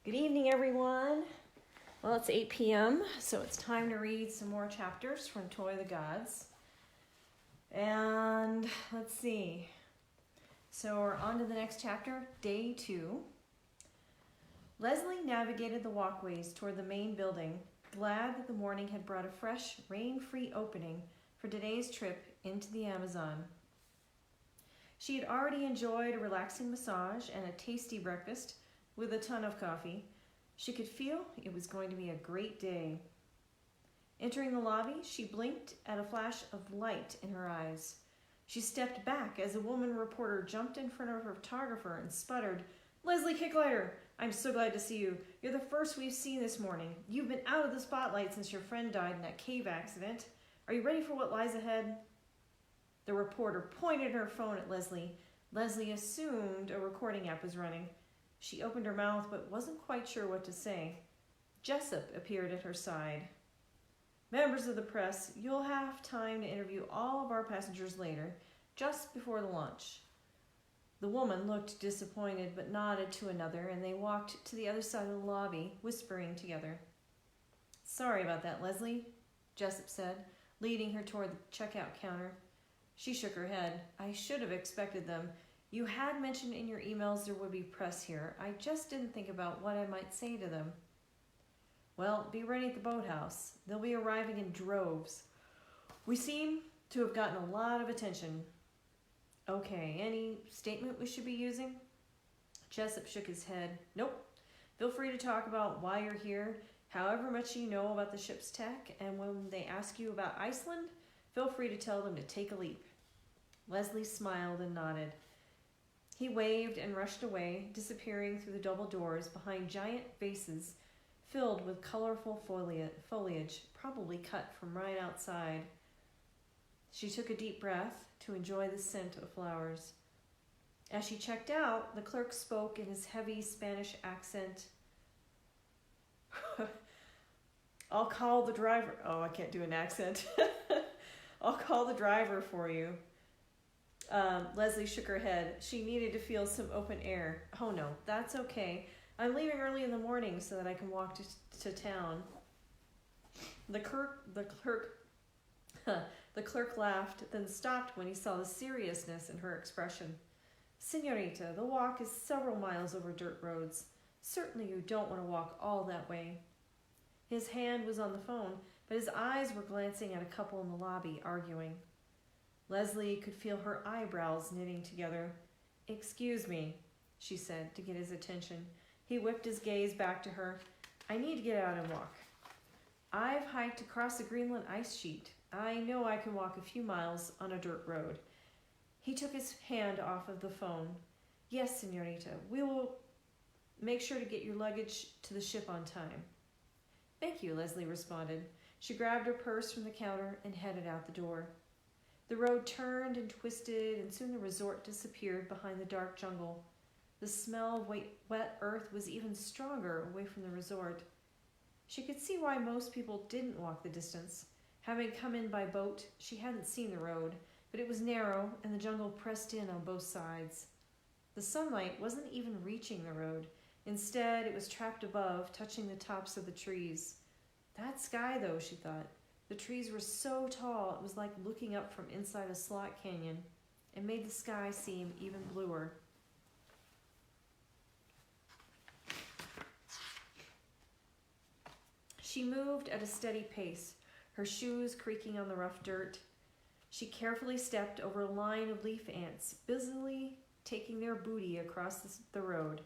Good evening, everyone. Well, it's 8 p.m., so it's time to read some more chapters from Toy of the Gods. And let's see. So we're on to the next chapter, day 2. Leslie navigated the walkways toward the main building, glad that the morning had brought a fresh, rain-free opening for today's trip into the Amazon. She had already enjoyed a relaxing massage and a tasty breakfast with a ton of coffee. She could feel it was going to be a great day. Entering the lobby, she blinked at a flash of light in her eyes. She stepped back as a woman reporter jumped in front of her photographer and sputtered, "Leslie Kicklighter, I'm so glad to see you. You're the first we've seen this morning. You've been out of the spotlight since your friend died in that cave accident. Are you ready for what lies ahead?" The reporter pointed her phone at Leslie. Leslie assumed a recording app was running. She opened her mouth but wasn't quite sure what to say. Jessup appeared at her side. "Members of the press, you'll have time to interview all of our passengers later, just before the launch." The woman looked disappointed but nodded to another, and they walked to the other side of the lobby, whispering together. "Sorry about that, Leslie," Jessup said, leading her toward the checkout counter. She shook her head. "I should have expected them. You had mentioned in your emails there would be press here. I just didn't think about what I might say to them." "Well, be ready at the boathouse. They'll be arriving in droves. We seem to have gotten a lot of attention." "Okay, any statement we should be using?" Jessup shook his head. "Nope. Feel free to talk about why you're here, however much you know about the ship's tech, and when they ask you about Iceland, feel free to tell them to take a leap." Leslie smiled and nodded. He waved and rushed away, disappearing through the double doors behind giant vases filled with colorful foliage, probably cut from right outside. She took a deep breath to enjoy the scent of flowers. As she checked out, the clerk spoke in his heavy Spanish accent. "I'll call the driver." Oh, I can't do an accent. "I'll call the driver for you." Leslie shook her head. She needed to feel some open air. "Oh no, that's okay. I'm leaving early in the morning so that I can walk to town." The clerk laughed, then stopped when he saw the seriousness in her expression. "Señorita, the walk is several miles over dirt roads. Certainly you don't want to walk all that way." His hand was on the phone, but his eyes were glancing at a couple in the lobby, arguing. Leslie could feel her eyebrows knitting together. "Excuse me," she said, to get his attention. He whipped his gaze back to her. "I need to get out and walk. I've hiked across the Greenland ice sheet. I know I can walk a few miles on a dirt road." He took his hand off of the phone. "Yes, señorita, we will make sure to get your luggage to the ship on time." "Thank you," Leslie responded. She grabbed her purse from the counter and headed out the door. The road turned and twisted, and soon the resort disappeared behind the dark jungle. The smell of wet earth was even stronger away from the resort. She could see why most people didn't walk the distance. Having come in by boat, she hadn't seen the road, but it was narrow, and the jungle pressed in on both sides. The sunlight wasn't even reaching the road. Instead, it was trapped above, touching the tops of the trees. That sky, though, she thought. The trees were so tall, it was like looking up from inside a slot canyon. It made the sky seem even bluer. She moved at a steady pace, her shoes creaking on the rough dirt. She carefully stepped over a line of leaf ants, busily taking their booty across the road.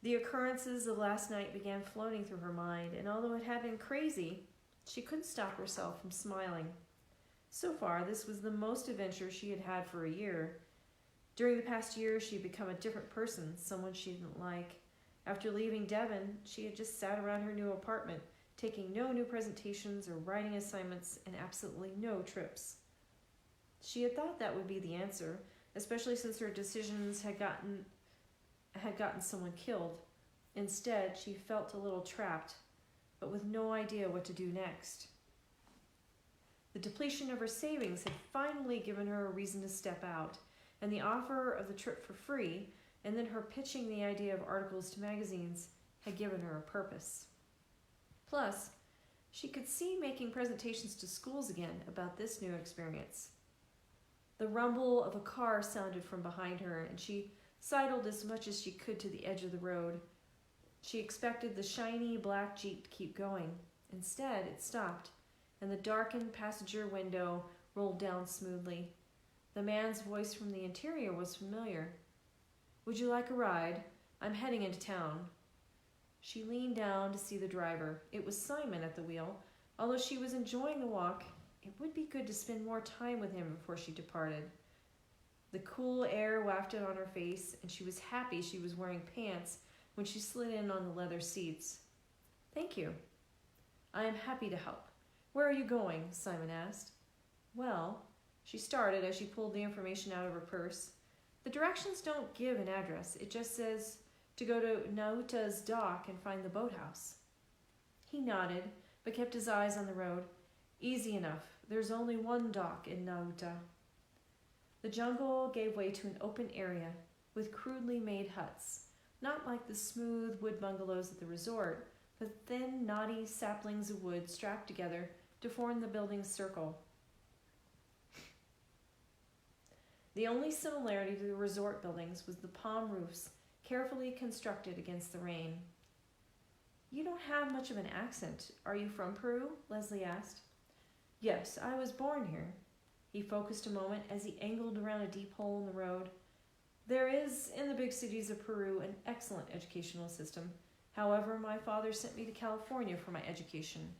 The occurrences of last night began floating through her mind, and although it had been crazy, she couldn't stop herself from smiling. So far, this was the most adventure she had had for a year. During the past year, she had become a different person, someone she didn't like. After leaving Devon, she had just sat around her new apartment, taking no new presentations or writing assignments, and absolutely no trips. She had thought that would be the answer, especially since her decisions had gotten someone killed. Instead, she felt a little trapped, but with no idea what to do next. The depletion of her savings had finally given her a reason to step out, and the offer of the trip for free, and then her pitching the idea of articles to magazines, had given her a purpose. Plus, she could see making presentations to schools again about this new experience. The rumble of a car sounded from behind her, and she sidled as much as she could to the edge of the road. She expected the shiny black Jeep to keep going. Instead, it stopped, and the darkened passenger window rolled down smoothly. The man's voice from the interior was familiar. "Would you like a ride? I'm heading into town." She leaned down to see the driver. It was Simon at the wheel. Although she was enjoying the walk, it would be good to spend more time with him before she departed. The cool air wafted on her face, and she was happy she was wearing pants when she slid in on the leather seats. "Thank you." "I am happy to help. Where are you going?" Simon asked. "Well," she started as she pulled the information out of her purse. "The directions don't give an address. It just says to go to Nauta's dock and find the boathouse." He nodded, but kept his eyes on the road. "Easy enough. There's only one dock in Nauta." The jungle gave way to an open area with crudely made huts, not like the smooth wood bungalows at the resort, but thin, knotty saplings of wood strapped together to form the building's circle. The only similarity to the resort buildings was the palm roofs, carefully constructed against the rain. "You don't have much of an accent. Are you from Peru?" Leslie asked. "Yes, I was born here." He focused a moment as he angled around a deep hole in the road. "There is, in the big cities of Peru, an excellent educational system. However, my father sent me to California for my education."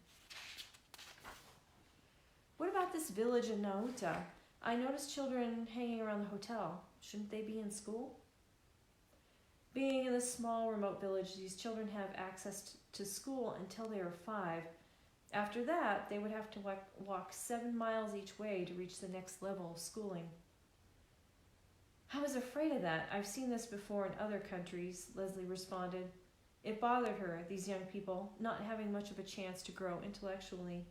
"What about this village in Nauta? I noticed children hanging around the hotel. Shouldn't they be in school?" "Being in this small, remote village, these children have access to school until they are 5. After that, they would have to walk 7 miles each way to reach the next level of schooling." "I was afraid of that. I've seen this before in other countries," Leslie responded. It bothered her, these young people, not having much of a chance to grow intellectually.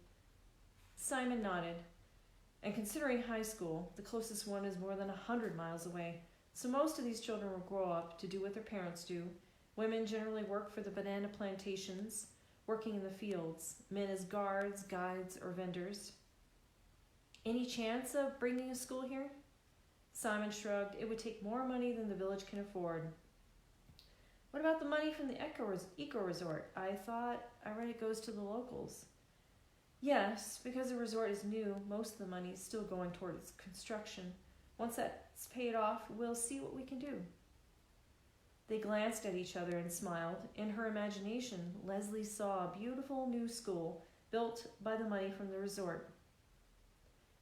Simon nodded. "And considering high school, the closest one is more than 100 miles away. So most of these children will grow up to do what their parents do. Women generally work for the banana plantations, working in the fields, men as guards, guides, or vendors." "Any chance of bringing a school here?" Simon shrugged. "It would take more money than the village can afford." "What about the money from the eco resort? I thought I read it goes to the locals." "Yes, because the resort is new, most of the money is still going toward its construction. Once that's paid off, we'll see what we can do." They glanced at each other and smiled. In her imagination, Leslie saw a beautiful new school built by the money from the resort.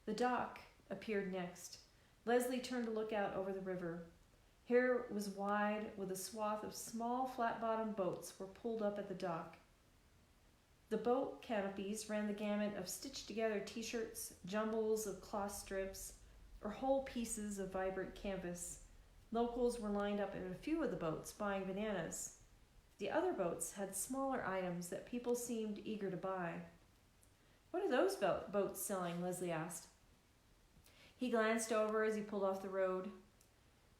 The dock appeared next. Leslie turned to look out over the river. Here it was wide, with a swath of small, flat-bottomed boats were pulled up at the dock. The boat canopies ran the gamut of stitched-together t-shirts, jumbles of cloth strips, or whole pieces of vibrant canvas. Locals were lined up in a few of the boats buying bananas. The other boats had smaller items that people seemed eager to buy. "What are those boats selling?" Leslie asked. He glanced over as he pulled off the road.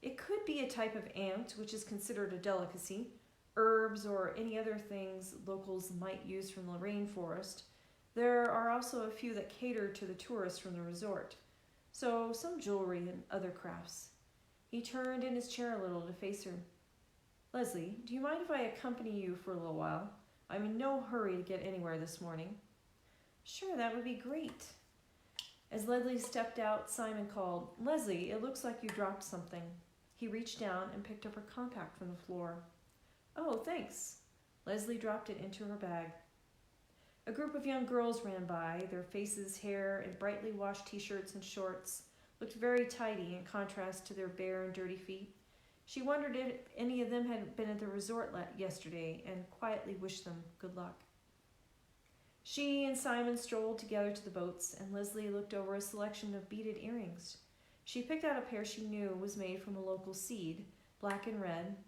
"It could be a type of ant, which is considered a delicacy, herbs, or any other things locals might use from the rainforest. There are also a few that cater to the tourists from the resort. So some jewelry and other crafts." He turned in his chair a little to face her. "Leslie, do you mind if I accompany you for a little while? I'm in no hurry to get anywhere this morning." "Sure, that would be great." As Leslie stepped out, Simon called, "Leslie, it looks like you dropped something." He reached down and picked up her compact from the floor. "Oh, thanks." Leslie dropped it into her bag. A group of young girls ran by. Their faces, hair, and brightly washed t-shirts and shorts looked very tidy in contrast to their bare and dirty feet. She wondered if any of them had been at the resort yesterday and quietly wished them good luck. She and Simon strolled together to the boats, and Leslie looked over a selection of beaded earrings. She picked out a pair she knew was made from a local seed, black and red.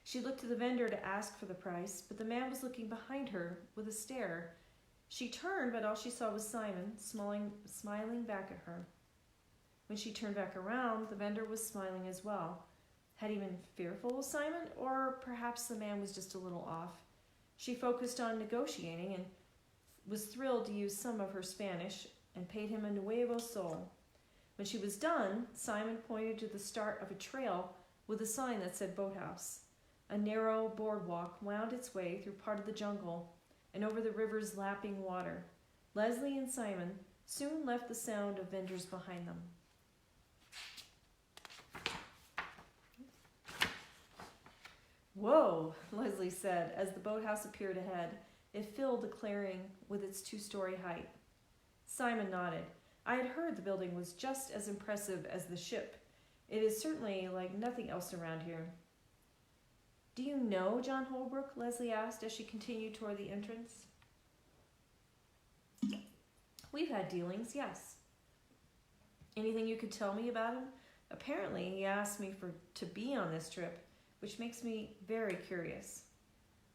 She looked to the vendor to ask for the price, but the man was looking behind her with a stare. She turned, but all she saw was Simon, smiling back at her. When she turned back around, the vendor was smiling as well. Had he been fearful of Simon, or perhaps the man was just a little off? She focused on negotiating and was thrilled to use some of her Spanish and paid him a nuevo sol. When she was done, Simon pointed to the start of a trail with a sign that said boathouse. A narrow boardwalk wound its way through part of the jungle and over the river's lapping water. Leslie and Simon soon left the sound of vendors behind them. "Whoa," Leslie said as the boathouse appeared ahead. It filled the clearing with its 2-story height. Simon nodded. I had heard the building was just as impressive as the ship. It is certainly like nothing else around here. "Do you know John Holbrook?" Leslie asked as she continued toward the entrance. "We've had dealings, yes." "Anything you could tell me about him?" "Apparently he asked me to be on this trip, which makes me very curious."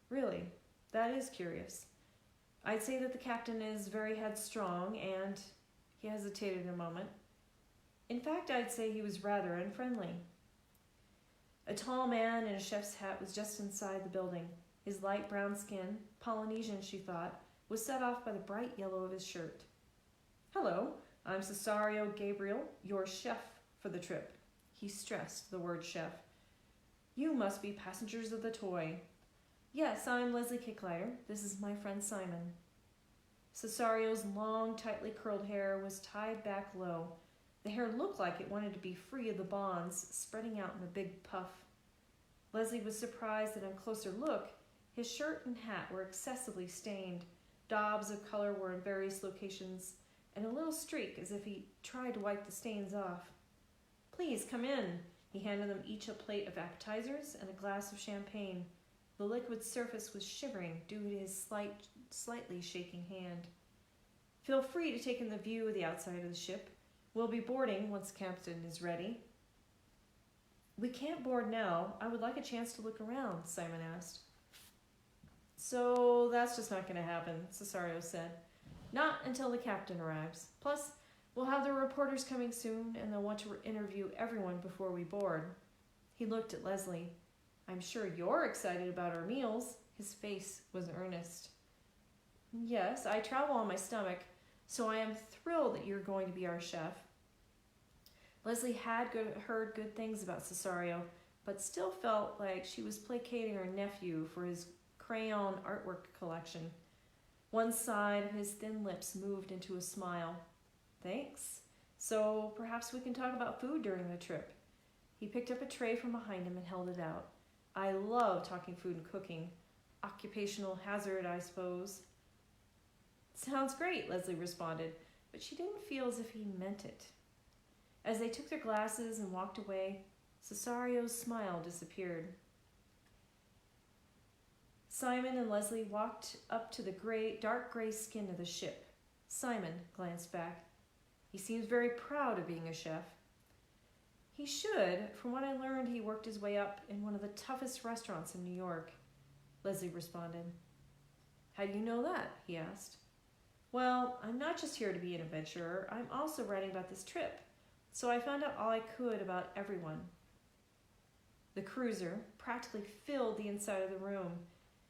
"Really? That is curious. I'd say that the captain is very headstrong and..." He hesitated a moment. "In fact, I'd say he was rather unfriendly." A tall man in a chef's hat was just inside the building. His light brown skin, Polynesian she thought, was set off by the bright yellow of his shirt. "Hello, I'm Cesario Gabriel, your chef for the trip." He stressed the word chef. "You must be passengers of the Toy." "Yes, I'm Leslie Kicklighter. This is my friend Simon." Cesario's long, tightly curled hair was tied back low. The hair looked like it wanted to be free of the bonds, spreading out in a big puff. Leslie was surprised that on closer look, his shirt and hat were excessively stained. Daubs of color were in various locations, and a little streak as if he tried to wipe the stains off. "Please, come in." He handed them each a plate of appetizers and a glass of champagne. The liquid surface was shivering due to his slightly shaking hand. "Feel free to take in the view of the outside of the ship. We'll be boarding once the captain is ready." "We can't board now. I would like a chance to look around," Simon asked. "So that's just not going to happen," Cesario said. "Not until the captain arrives. Plus, we'll have the reporters coming soon, and they'll want to interview everyone before we board." He looked at Leslie. "I'm sure you're excited about our meals." His face was earnest. "Yes, I travel on my stomach, so I am thrilled that you're going to be our chef." Leslie had heard good things about Cesario, but still felt like she was placating her nephew for his crayon artwork collection. One side of his thin lips moved into a smile. "Thanks. So perhaps we can talk about food during the trip." He picked up a tray from behind him and held it out. "I love talking food and cooking. Occupational hazard, I suppose." "Sounds great," Leslie responded, but she didn't feel as if he meant it. As they took their glasses and walked away, Cesario's smile disappeared. Simon and Leslie walked up to the dark gray skin of the ship. Simon glanced back. "He seems very proud of being a chef." "He should. From what I learned, he worked his way up in one of the toughest restaurants in New York," Leslie responded. "How do you know that?" he asked. "Well, I'm not just here to be an adventurer. I'm also writing about this trip. So I found out all I could about everyone." The cruiser practically filled the inside of the room.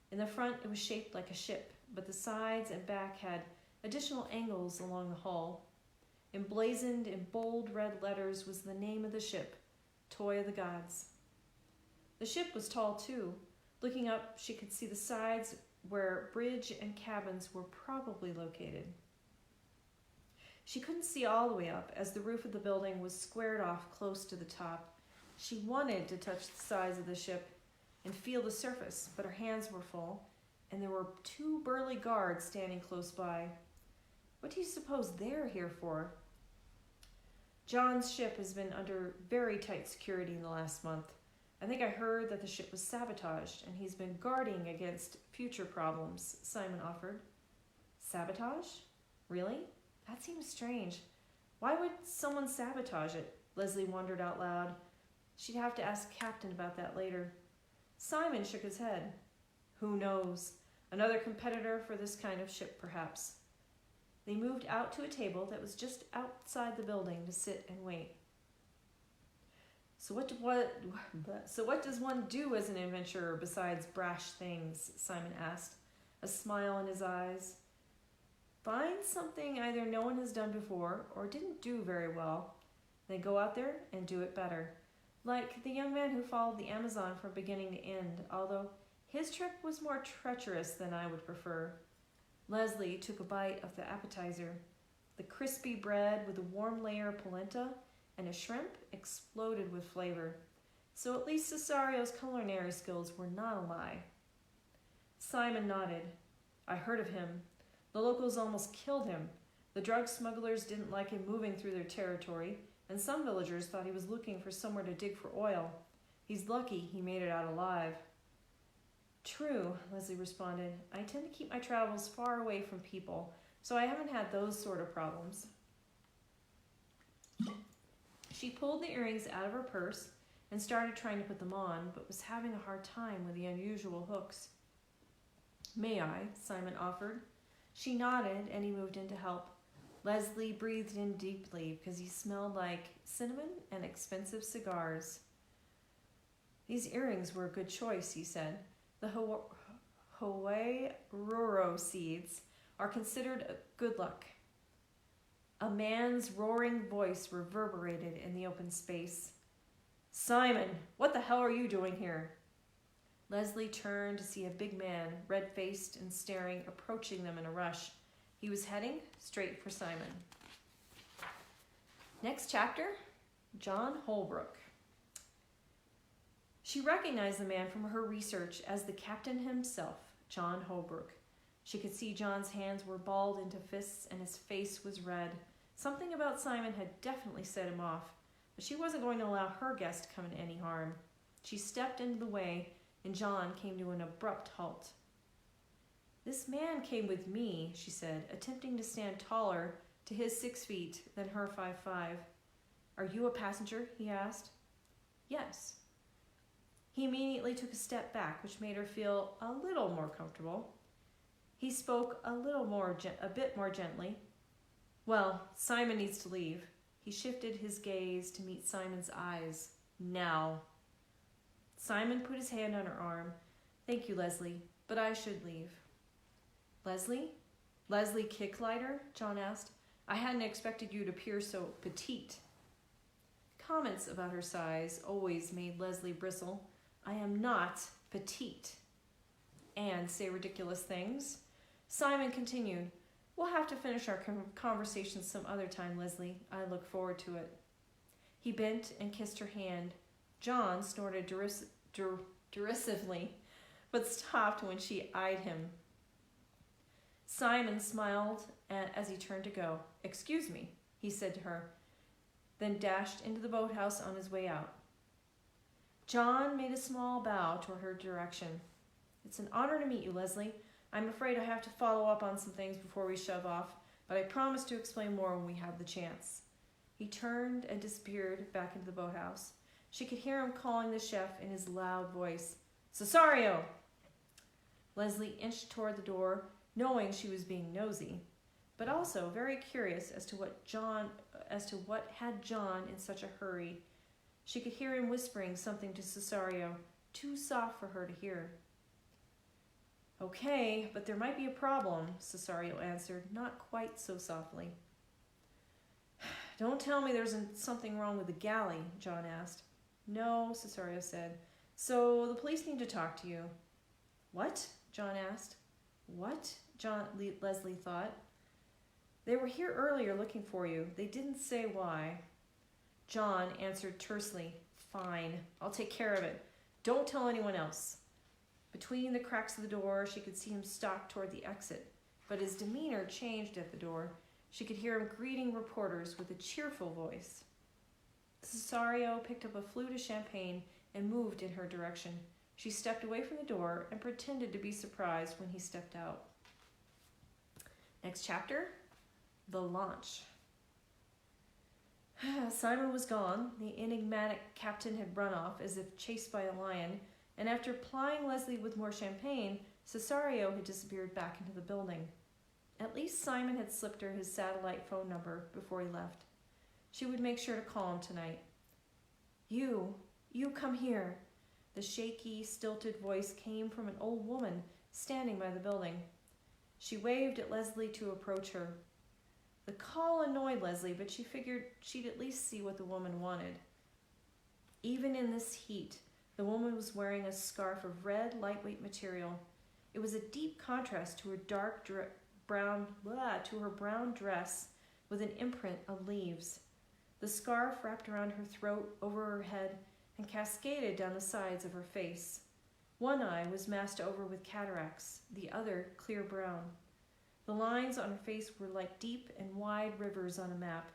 In the front, it was shaped like a ship, but the sides and back had additional angles along the hull. Emblazoned in bold red letters was the name of the ship, Toy of the Gods. The ship was tall too. Looking up, she could see the sides where bridge and cabins were probably located. She couldn't see all the way up, as the roof of the building was squared off close to the top. She wanted to touch the sides of the ship and feel the surface, but her hands were full, and there were 2 burly guards standing close by. What do you suppose they're here for? "John's ship has been under very tight security in the last month. I think I heard that the ship was sabotaged, and he's been guarding against future problems," Simon offered. "Sabotage? Really? That seems strange. Why would someone sabotage it?" Leslie wondered out loud. She'd have to ask the captain about that later. Simon shook his head. "Who knows? Another competitor for this kind of ship, perhaps." They moved out to a table that was just outside the building to sit and wait. So what does one do as an adventurer besides brash things? Simon asked, a smile in his eyes. Find something either no one has done before or didn't do very well, then go out there and do it better. Like the young man who followed the Amazon from beginning to end, although his trip was more treacherous than I would prefer. Leslie took a bite of the appetizer. The crispy bread with a warm layer of polenta and a shrimp exploded with flavor. So at least Cesario's culinary skills were not a lie. Simon nodded. I heard of him. The locals almost killed him. The drug smugglers didn't like him moving through their territory, and some villagers thought he was looking for somewhere to dig for oil. He's lucky he made it out alive. True, Leslie responded. I tend to keep my travels far away from people, so I haven't had those sort of problems. She pulled the earrings out of her purse and started trying to put them on, but was having a hard time with the unusual hooks. May I? Simon offered. She nodded, and he moved in to help. Leslie breathed in deeply because he smelled like cinnamon and expensive cigars. These earrings were a good choice, he said. The Hawaii Roro seeds are considered good luck. A man's roaring voice reverberated in the open space. Simon, what the hell are you doing here? Leslie turned to see a big man, red-faced and staring, approaching them in a rush. He was heading straight for Simon. Next chapter, John Holbrook. She recognized the man from her research as the captain himself, John Holbrook. She could see John's hands were balled into fists and his face was red. Something about Simon had definitely set him off, but she wasn't going to allow her guest to come in any harm. She stepped into the way, and John came to an abrupt halt. This man came with me, she said, attempting to stand taller to his 6 feet than her 5'5". Are you a passenger? He asked. Yes. He immediately took a step back, which made her feel a little more comfortable. He spoke a bit more gently. Well, Simon needs to leave. He shifted his gaze to meet Simon's eyes. Now. Simon put his hand on her arm. Thank you, Leslie, but I should leave. Leslie? Leslie Kicklighter? John asked. I hadn't expected you to appear so petite. Comments about her size always made Leslie bristle. I am not petite. And say ridiculous things. Simon continued. We'll have to finish our conversation some other time, Leslie. I look forward to it. He bent and kissed her hand. John snorted derisively, but stopped when she eyed him. Simon smiled as he turned to go. Excuse me, he said to her, then dashed into the boathouse on his way out. John made a small bow toward her direction. It's an honor to meet you, Leslie. I'm afraid I have to follow up on some things before we shove off, but I promise to explain more when we have the chance. He turned and disappeared back into the boathouse. She could hear him calling the chef in his loud voice. Cesario! Leslie inched toward the door, knowing she was being nosy, but also very curious as to what had John in such a hurry. She could hear him whispering something to Cesario, too soft for her to hear. Okay, but there might be a problem, Cesario answered, not quite so softly. Don't tell me there's something wrong with the galley, John asked. No, Cesario said. So the police need to talk to you. What? John asked. What? Leslie thought. They were here earlier looking for you. They didn't say why. John answered tersely. Fine, I'll take care of it. Don't tell anyone else. Between the cracks of the door, she could see him stalk toward the exit, but his demeanor changed at the door. She could hear him greeting reporters with a cheerful voice. Cesario picked up a flute of champagne and moved in her direction. She stepped away from the door and pretended to be surprised when he stepped out. Next chapter, the launch. Simon was gone. The enigmatic captain had run off as if chased by a lion, and after plying Leslie with more champagne, Cesario had disappeared back into the building. At least Simon had slipped her his satellite phone number before he left. She would make sure to call him tonight. You come here." The shaky, stilted voice came from an old woman standing by the building. She waved at Leslie to approach her. The call annoyed Leslie, but she figured she'd at least see what the woman wanted. Even in this heat, the woman was wearing a scarf of red, lightweight material. It was a deep contrast to her brown dress with an imprint of leaves. The scarf wrapped around her throat, over her head, and cascaded down the sides of her face. One eye was masked over with cataracts, the other clear brown. The lines on her face were like deep and wide rivers on a map.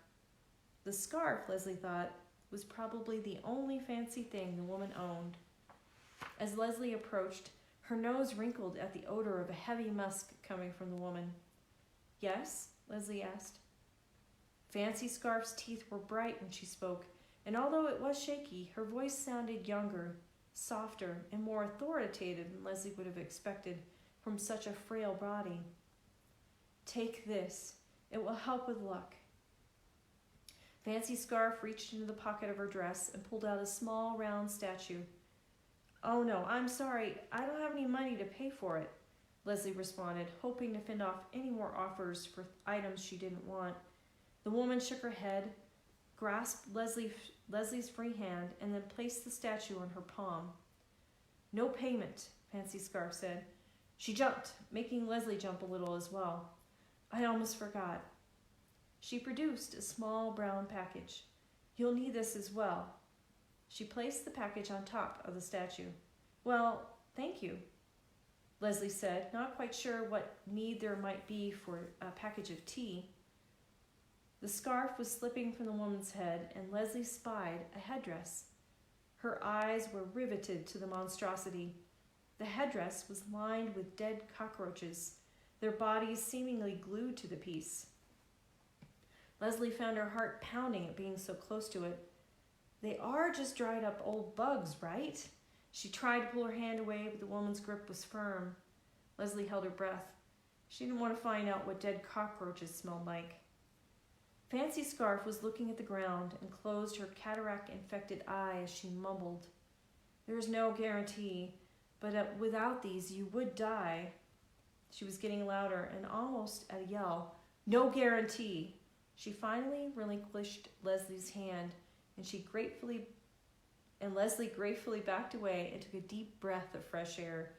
The scarf, Leslie thought, was probably the only fancy thing the woman owned. As Leslie approached, her nose wrinkled at the odor of a heavy musk coming from the woman. "Yes?" Leslie asked. Fancy Scarf's teeth were bright when she spoke, and although it was shaky, her voice sounded younger, softer, and more authoritative than Leslie would have expected from such a frail body. "Take this. It will help with luck." Fancy Scarf reached into the pocket of her dress and pulled out a small, round statue. "Oh no, I'm sorry. I don't have any money to pay for it," Leslie responded, hoping to fend off any more offers for items she didn't want. The woman shook her head, grasped Leslie's free hand, and then placed the statue on her palm. "No payment," Fancy Scarf said. She jumped, making Leslie jump a little as well. "I almost forgot." She produced a small brown package. "You'll need this as well." She placed the package on top of the statue. "Well, thank you," Leslie said, not quite sure what need there might be for a package of tea. The scarf was slipping from the woman's head, and Leslie spied a headdress. Her eyes were riveted to the monstrosity. The headdress was lined with dead cockroaches, their bodies seemingly glued to the piece. Leslie found her heart pounding at being so close to it. "They are just dried up old bugs, right?" She tried to pull her hand away, but the woman's grip was firm. Leslie held her breath. She didn't want to find out what dead cockroaches smelled like. Fancy Scarf was looking at the ground and closed her cataract-infected eye as she mumbled, "There is no guarantee, but without these you would die." She was getting louder and almost at a yell. "No guarantee." She finally relinquished Leslie's hand, and Leslie gratefully backed away and took a deep breath of fresh air.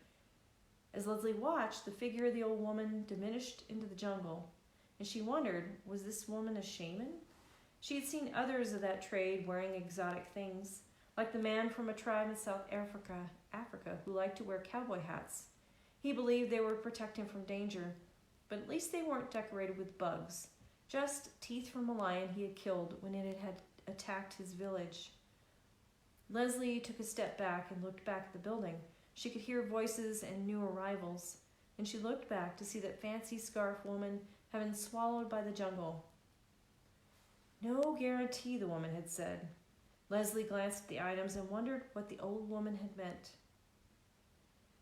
As Leslie watched, the figure of the old woman diminished into the jungle, and she wondered, was this woman a shaman? She had seen others of that trade wearing exotic things, like the man from a tribe in South Africa who liked to wear cowboy hats. He believed they would protect him from danger, but at least they weren't decorated with bugs, just teeth from a lion he had killed when it had attacked his village. Leslie took a step back and looked back at the building. She could hear voices and new arrivals, and she looked back to see that Fancy Scarf woman had been swallowed by the jungle. "No guarantee," the woman had said. Leslie glanced at the items and wondered what the old woman had meant.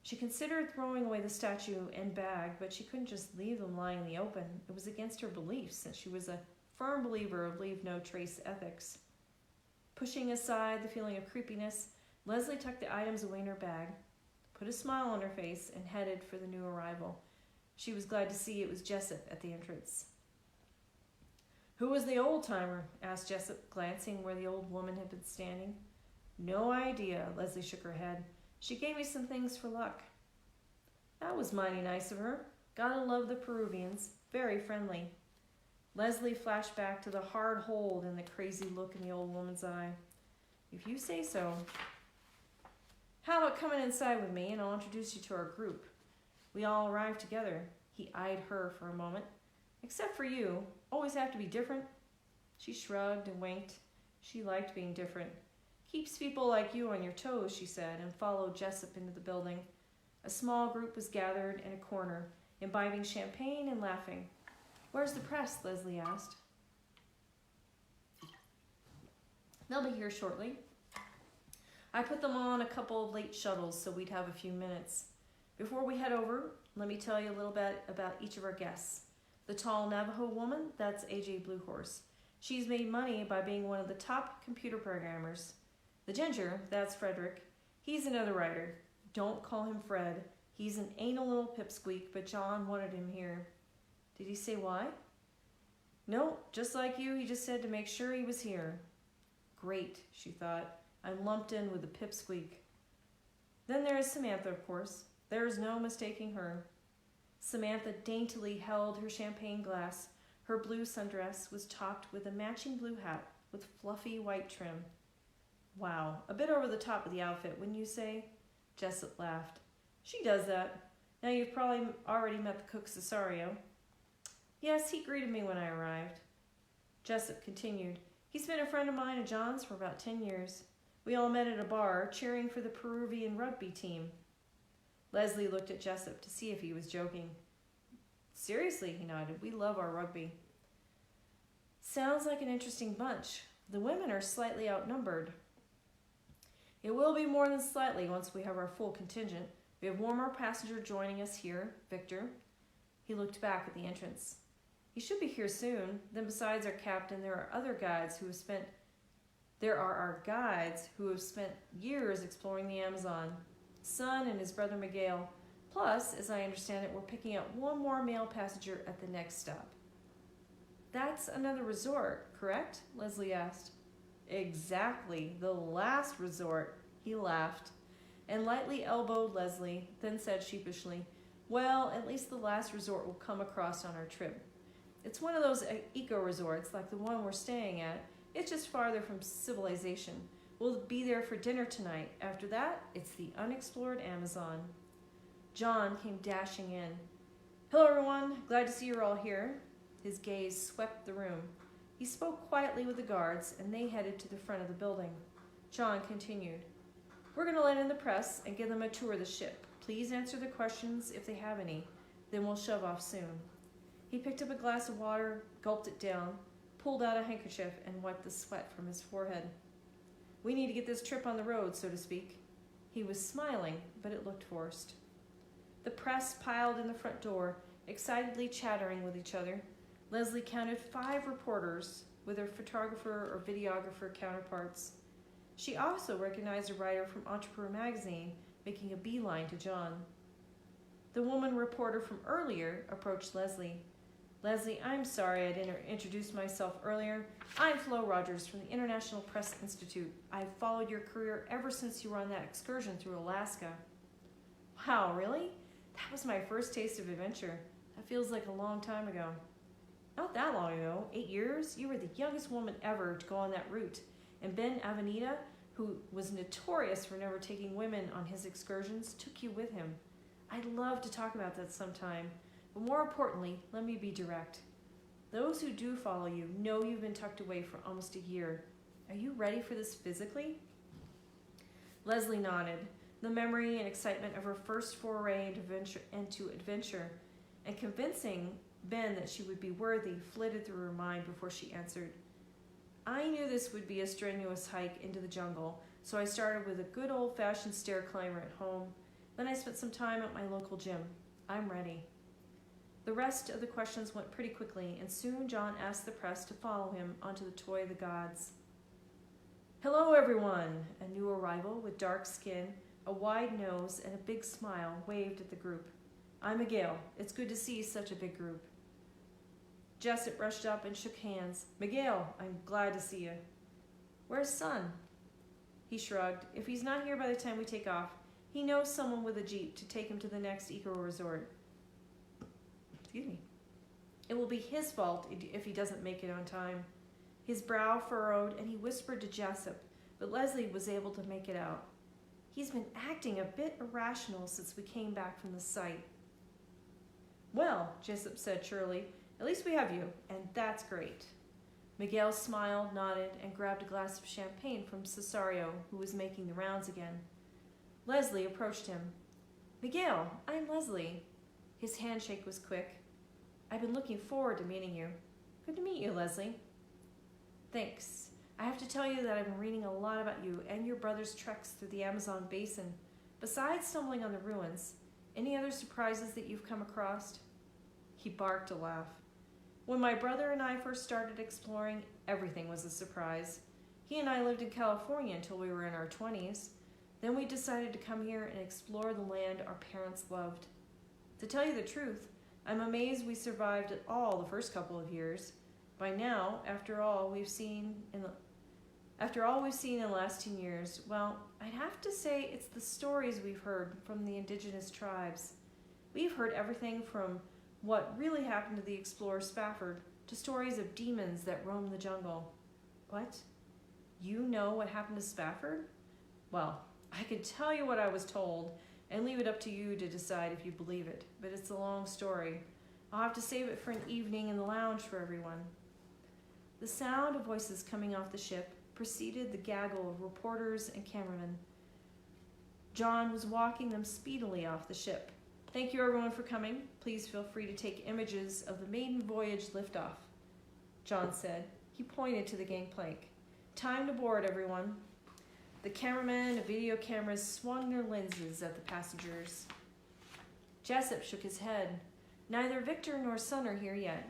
She considered throwing away the statue and bag, but she couldn't just leave them lying in the open. It was against her beliefs, since she was a firm believer of leave no trace ethics. Pushing aside the feeling of creepiness, Leslie tucked the items away in her bag, put a smile on her face, and headed for the new arrival. She was glad to see it was Jessup at the entrance. "Who was the old-timer?" asked Jessup, glancing where the old woman had been standing. "No idea," Leslie shook her head. "She gave me some things for luck." "That was mighty nice of her. Gotta love the Peruvians. Very friendly." Leslie flashed back to the hard hold and the crazy look in the old woman's eye. "If you say so. How about coming inside with me and I'll introduce you to our group? We all arrived together." He eyed her for a moment. "Except for you. Always have to be different?" She shrugged and winked. She liked being different. "Keeps people like you on your toes," she said, and followed Jessup into the building. A small group was gathered in a corner, imbibing champagne and laughing. "Where's the press?" Leslie asked. "They'll be here shortly. I put them on a couple of late shuttles so we'd have a few minutes. Before we head over, let me tell you a little bit about each of our guests. The tall Navajo woman, that's AJ Bluehorse. She's made money by being one of the top computer programmers. The ginger, that's Frederick. He's another rider. Don't call him Fred. He's an anal little pipsqueak, but John wanted him here. Did he say why? No, just like you, he just said to make sure he was here. Great, she thought. I'm lumped in with the pipsqueak. Then there is Samantha, of course. There is no mistaking her. Samantha daintily held her champagne glass. Her blue sundress was topped with a matching blue hat with fluffy white trim. Wow, a bit over the top of the outfit, wouldn't you say? Jessup laughed. She does that. Now you've probably already met the cook Cesario. Yes, he greeted me when I arrived. Jessup continued. He's been a friend of mine and John's for about 10 years. We all met at a bar, cheering for the Peruvian rugby team. Leslie looked at Jessup to see if he was joking. Seriously, he nodded. We love our rugby. Sounds like an interesting bunch. The women are slightly outnumbered. It will be more than slightly once we have our full contingent. We have one more passenger joining us here, Victor. He looked back at the entrance. He should be here soon. Then besides our captain, there are our guides who have spent years exploring the Amazon. Son and his brother Miguel. Plus, as I understand it, we're picking up one more male passenger at the next stop. That's another resort, correct? Leslie asked. Exactly, the last resort. He laughed and lightly elbowed Leslie, then said sheepishly, well, at least the last resort will come across on our trip. It's one of those eco-resorts like the one we're staying at. It's just farther from civilization. We'll be there for dinner tonight. After that, it's the unexplored Amazon. John came dashing in. Hello, everyone. Glad to see you're all here. His gaze swept the room. He spoke quietly with the guards, and they headed to the front of the building. John continued. We're going to let in the press and give them a tour of the ship. Please answer the questions if they have any. Then we'll shove off soon. He picked up a glass of water, gulped it down, pulled out a handkerchief, and wiped the sweat from his forehead. We need to get this trip on the road, so to speak. He was smiling, but it looked forced. The press piled in the front door, excitedly chattering with each other. Leslie counted 5 reporters with her photographer or videographer counterparts. She also recognized a writer from Entrepreneur magazine making a beeline to John. The woman reporter from earlier approached Leslie. Leslie, I'm sorry I didn't introduce myself earlier. I'm Flo Rogers from the International Press Institute. I've followed your career ever since you were on that excursion through Alaska. Wow, really? That was my first taste of adventure. That feels like a long time ago. Not that long ago, 8 years. You were the youngest woman ever to go on that route. And Ben Avenida, who was notorious for never taking women on his excursions, took you with him. I'd love to talk about that sometime. But more importantly, let me be direct. Those who do follow you know you've been tucked away for almost a year. Are you ready for this physically? Leslie nodded, the memory and excitement of her first foray into adventure, and convincing Ben that she would be worthy flitted through her mind before she answered. I knew this would be a strenuous hike into the jungle, so I started with a good old-fashioned stair climber at home. Then I spent some time at my local gym. I'm ready. The rest of the questions went pretty quickly, and soon John asked the press to follow him onto the Toy of the Gods. Hello, everyone! A new arrival with dark skin, a wide nose, and a big smile waved at the group. I'm Miguel. It's good to see such a big group. Jessup rushed up and shook hands. Miguel, I'm glad to see you. Where's Son? He shrugged. If he's not here by the time we take off, he knows someone with a jeep to take him to the next eco-resort. Excuse me. It will be his fault if he doesn't make it on time. His brow furrowed, and he whispered to Jessup, but Leslie was able to make it out. He's been acting a bit irrational since we came back from the site. Well, Jessup said cheerily, at least we have you, and that's great. Miguel smiled, nodded, and grabbed a glass of champagne from Cesario, who was making the rounds again. Leslie approached him. Miguel, I'm Leslie. His handshake was quick. I've been looking forward to meeting you. Good to meet you, Leslie. Thanks. I have to tell you that I've been reading a lot about you and your brother's treks through the Amazon basin. Besides stumbling on the ruins, any other surprises that you've come across? He barked a laugh. When my brother and I first started exploring, everything was a surprise. He and I lived in California until we were in our 20s. Then we decided to come here and explore the land our parents loved. To tell you the truth, I'm amazed we survived at all the first couple of years. By now, after all we've seen in the last 10 years, well, I'd have to say it's the stories we've heard from the indigenous tribes. We've heard everything from what really happened to the explorer Spafford to stories of demons that roam the jungle. What? You know what happened to Spafford? Well, I could tell you what I was told and leave it up to you to decide if you believe it, but it's a long story. I'll have to save it for an evening in the lounge for everyone. The sound of voices coming off the ship preceded the gaggle of reporters and cameramen. John was walking them speedily off the ship. Thank you everyone for coming. Please feel free to take images of the maiden voyage liftoff, John said. He pointed to the gangplank. Time to board, everyone. The cameramen and video cameras swung their lenses at the passengers. Jessup shook his head. Neither Victor nor Sun are here yet.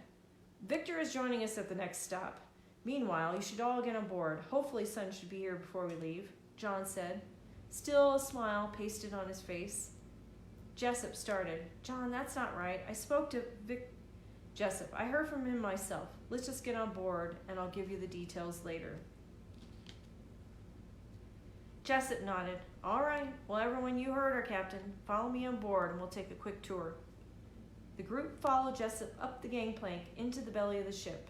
Victor is joining us at the next stop. Meanwhile, you should all get on board. Hopefully Sun should be here before we leave, John said. Still a smile pasted on his face. Jessup started. John, that's not right. I spoke to Jessup, I heard from him myself. Let's just get on board and I'll give you the details later. Jessup nodded. All right. Well, everyone, you heard our captain. Follow me on board and we'll take a quick tour. The group followed Jessup up the gangplank into the belly of the ship.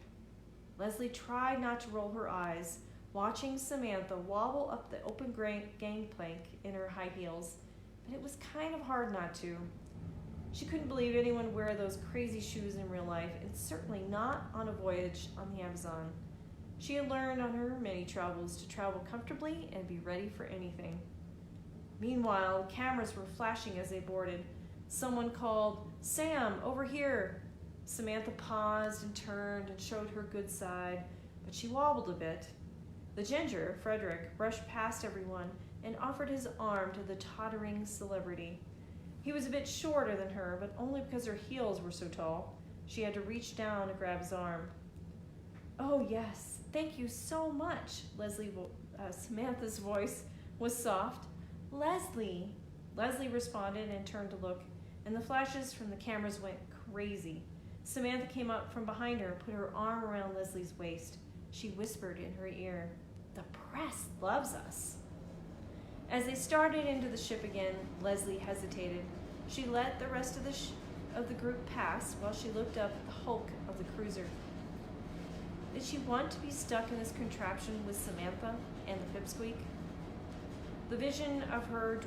Leslie tried not to roll her eyes, watching Samantha wobble up the open gangplank in her high heels, but it was kind of hard not to. She couldn't believe anyone would wear those crazy shoes in real life, and certainly not on a voyage on the Amazon. She had learned on her many travels to travel comfortably and be ready for anything. Meanwhile, the cameras were flashing as they boarded. Someone called, Sam, over here. Samantha paused and turned and showed her good side, but she wobbled a bit. The ginger, Frederick, brushed past everyone and offered his arm to the tottering celebrity. He was a bit shorter than her, but only because her heels were so tall. She had to reach down to grab his arm. Oh, yes, thank you so much. Samantha's voice was soft. Leslie. Leslie responded and turned to look, and the flashes from the cameras went crazy. Samantha came up from behind her and put her arm around Leslie's waist. She whispered in her ear, The press loves us. As they started into the ship again, Leslie hesitated. She let the rest of the group pass while she looked up at the hulk of the cruiser. Did she want to be stuck in this contraption with Samantha and the pipsqueak? The vision of her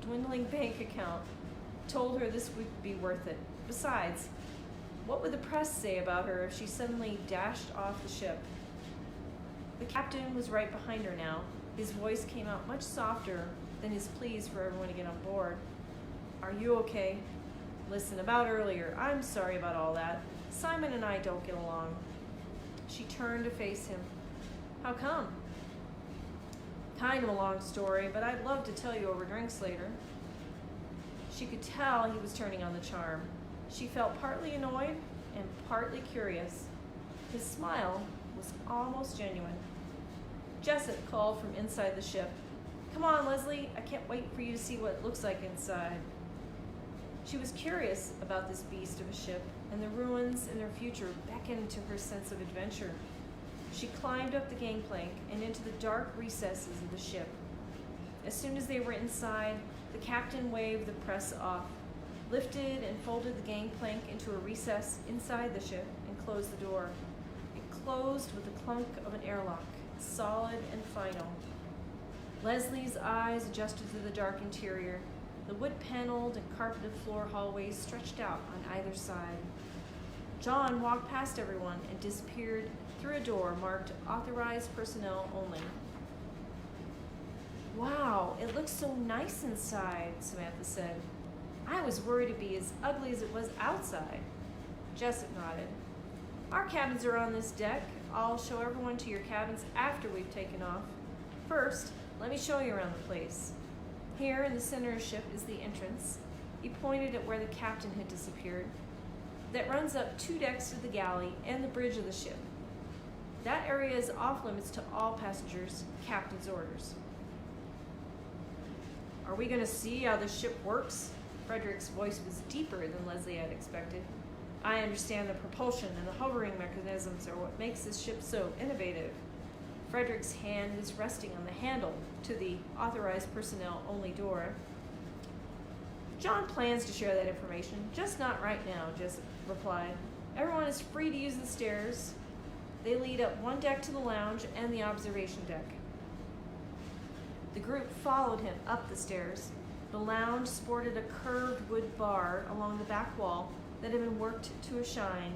dwindling bank account told her this would be worth it. Besides, what would the press say about her if she suddenly dashed off the ship? The captain was right behind her now. His voice came out much softer than his pleas for everyone to get on board. Are you okay? Listen, about earlier, I'm sorry about all that. Simon and I don't get along. She turned to face him. How come? Kind of a long story, but I'd love to tell you over drinks later. She could tell he was turning on the charm. She felt partly annoyed and partly curious. His smile was almost genuine. Jessup called from inside the ship. Come on, Leslie, I can't wait for you to see what it looks like inside. She was curious about this beast of a ship, and the ruins in their future beckoned to her sense of adventure. She climbed up the gangplank and into the dark recesses of the ship. As soon as they were inside, the captain waved the press off, lifted and folded the gangplank into a recess inside the ship, and closed the door. It closed with the clunk of an airlock, solid and final. Leslie's eyes adjusted to the dark interior. The wood-paneled and carpeted floor hallways stretched out on either side. John walked past everyone and disappeared through a door marked Authorized Personnel Only. Wow, it looks so nice inside, Samantha said. I was worried it'd be as ugly as it was outside. Jessup nodded. Our cabins are on this deck. I'll show everyone to your cabins after we've taken off. First, let me show you around the place. Here in the center of the ship is the entrance. He pointed at where the captain had disappeared. That runs up 2 decks to the galley and the bridge of the ship. That area is off limits to all passengers. Captain's orders. Are we going to see how the ship works? Frederick's voice was deeper than Leslie had expected. I understand the propulsion and the hovering mechanisms are what makes this ship so innovative. Frederick's hand was resting on the handle to the authorized personnel only door. John plans to share that information, just not right now, Jessup replied. Everyone is free to use the stairs. They lead up one deck to the lounge and the observation deck. The group followed him up the stairs. The lounge sported a curved wood bar along the back wall that had been worked to a shine.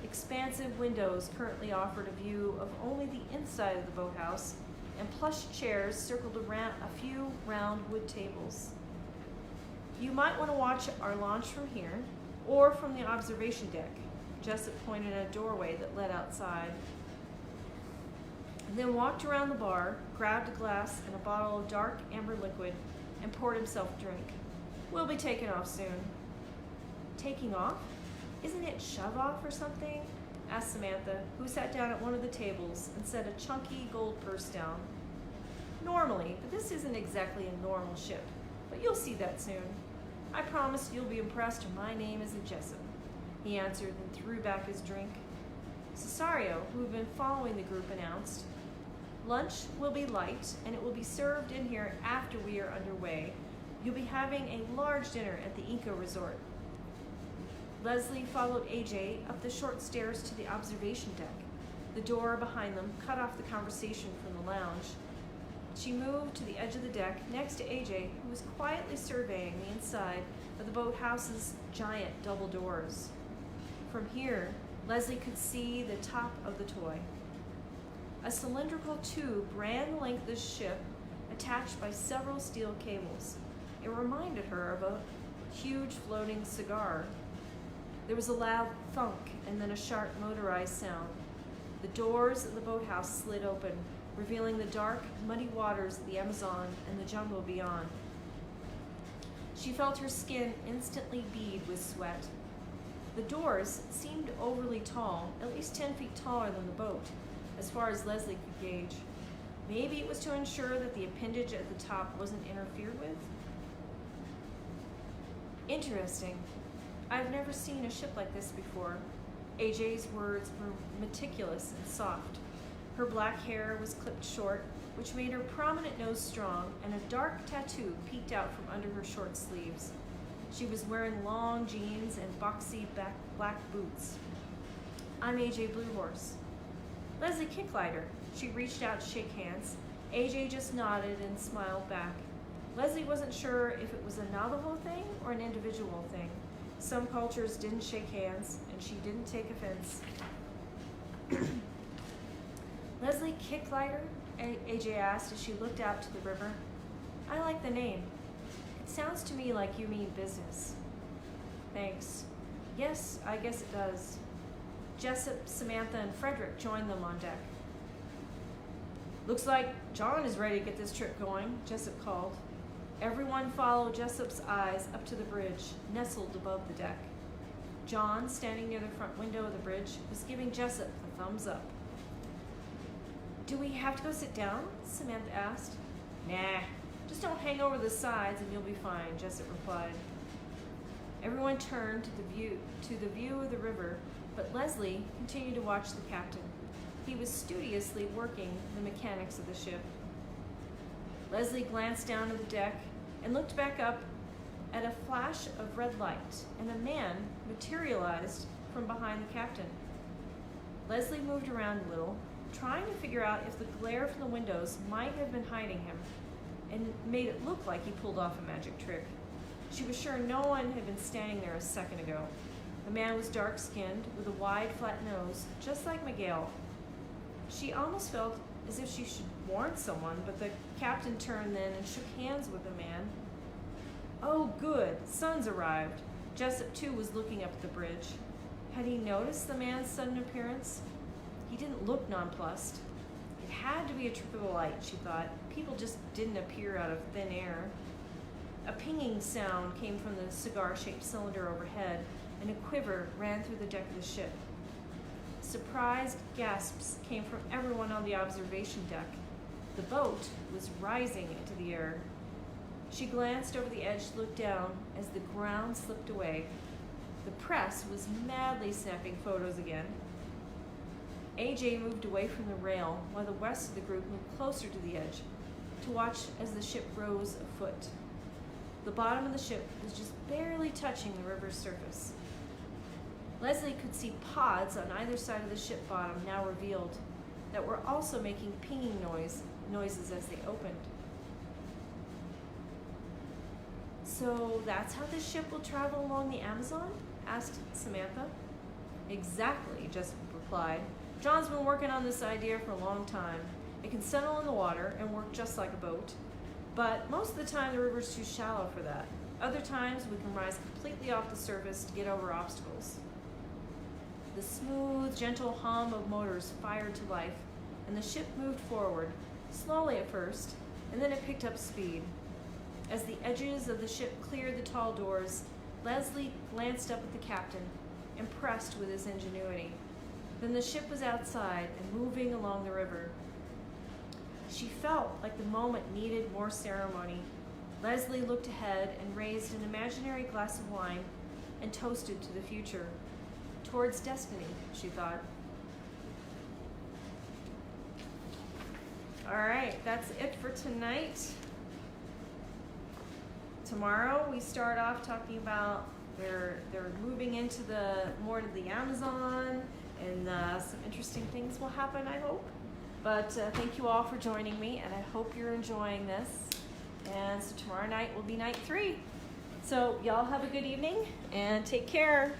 Expansive windows currently offered a view of only the inside of the boathouse, and plush chairs circled around a few round wood tables. You might want to watch our launch from here, or from the observation deck. Jessup pointed at a doorway that led outside, and then walked around the bar, grabbed a glass and a bottle of dark amber liquid, and poured himself a drink. We'll be taking off soon. Taking off? Isn't it shove off or something? Asked Samantha, who sat down at one of the tables and set a chunky gold purse down. Normally, but this isn't exactly a normal ship, but you'll see that soon. I promise you'll be impressed my name isn't Jessup, he answered and threw back his drink. Cesario, who had been following the group, announced, Lunch will be light, and it will be served in here after we are underway. You'll be having a large dinner at the Inca Resort. Leslie followed AJ up the short stairs to the observation deck. The door behind them cut off the conversation from the lounge. She moved to the edge of the deck next to AJ, who was quietly surveying the inside of the boathouse's giant double doors. From here, Leslie could see the top of the toy. A cylindrical tube ran the length of the ship, attached by several steel cables. It reminded her of a huge floating cigar. There was a loud thunk and then a sharp motorized sound. The doors of the boathouse slid open, revealing the dark, muddy waters of the Amazon and the jungle beyond. She felt her skin instantly bead with sweat. The doors seemed overly tall, at least 10 feet taller than the boat, as far as Leslie could gauge. Maybe it was to ensure that the appendage at the top wasn't interfered with? Interesting. I've never seen a ship like this before. AJ's words were meticulous and soft. Her black hair was clipped short, which made her prominent nose strong, and a dark tattoo peeked out from under her short sleeves. She was wearing long jeans and boxy black boots. I'm AJ Bluehorse. Leslie Kicklighter. She reached out to shake hands. AJ just nodded and smiled back. Leslie wasn't sure if it was a Navajo thing or an individual thing. Some cultures didn't shake hands, and she didn't take offense. Leslie Kicklighter? AJ asked as she looked out to the river. I like the name. It sounds to me like you mean business. Thanks. Yes, I guess it does. Jessup, Samantha, and Frederick joined them on deck. Looks like John is ready to get this trip going, Jessup called. Everyone followed Jessup's eyes up to the bridge, nestled above the deck. John, standing near the front window of the bridge, was giving Jessup the thumbs up. Do we have to go sit down? Samantha asked. Nah, just don't hang over the sides and you'll be fine, Jessup replied. Everyone turned to the view of the river, but Leslie continued to watch the captain. He was studiously working the mechanics of the ship. Leslie glanced down at the deck and looked back up at a flash of red light, and a man materialized from behind the captain. Leslie moved around a little, trying to figure out if the glare from the windows might have been hiding him, and made it look like he pulled off a magic trick. She was sure no one had been standing there a second ago. The man was dark-skinned, with a wide, flat nose, just like Miguel. She almost felt as if she should warn someone, but the captain turned then and shook hands with the man. Oh, good, sun's arrived. Jessup, too, was looking up at the bridge. Had he noticed the man's sudden appearance? He didn't look nonplussed. It had to be a trick of the light, she thought. People just didn't appear out of thin air. A pinging sound came from the cigar-shaped cylinder overhead, and a quiver ran through the deck of the ship. Surprised gasps came from everyone on the observation deck. The boat was rising into the air. She glanced over the edge to look down as the ground slipped away. The press was madly snapping photos again. AJ moved away from the rail while the rest of the group moved closer to the edge to watch as the ship rose a foot. The bottom of the ship was just barely touching the river's surface. Leslie could see pods on either side of the ship bottom now revealed that were also making pinging noises as they opened. So that's how this ship will travel along the Amazon? Asked Samantha. Exactly, Jessica replied. John's been working on this idea for a long time. It can settle in the water and work just like a boat. But most of the time the river's too shallow for that. Other times we can rise completely off the surface to get over obstacles. The smooth, gentle hum of motors fired to life, and the ship moved forward, slowly at first, and then it picked up speed. As the edges of the ship cleared the tall doors, Leslie glanced up at the captain, impressed with his ingenuity. Then the ship was outside and moving along the river. She felt like the moment needed more ceremony. Leslie looked ahead and raised an imaginary glass of wine and toasted to the future. Towards destiny, she thought. All right, that's it for tonight. Tomorrow we start off talking about they're moving into more to the Amazon, and some interesting things will happen, I hope. But thank you all for joining me, and I hope you're enjoying this. And so tomorrow night will be night 3. So y'all have a good evening and take care.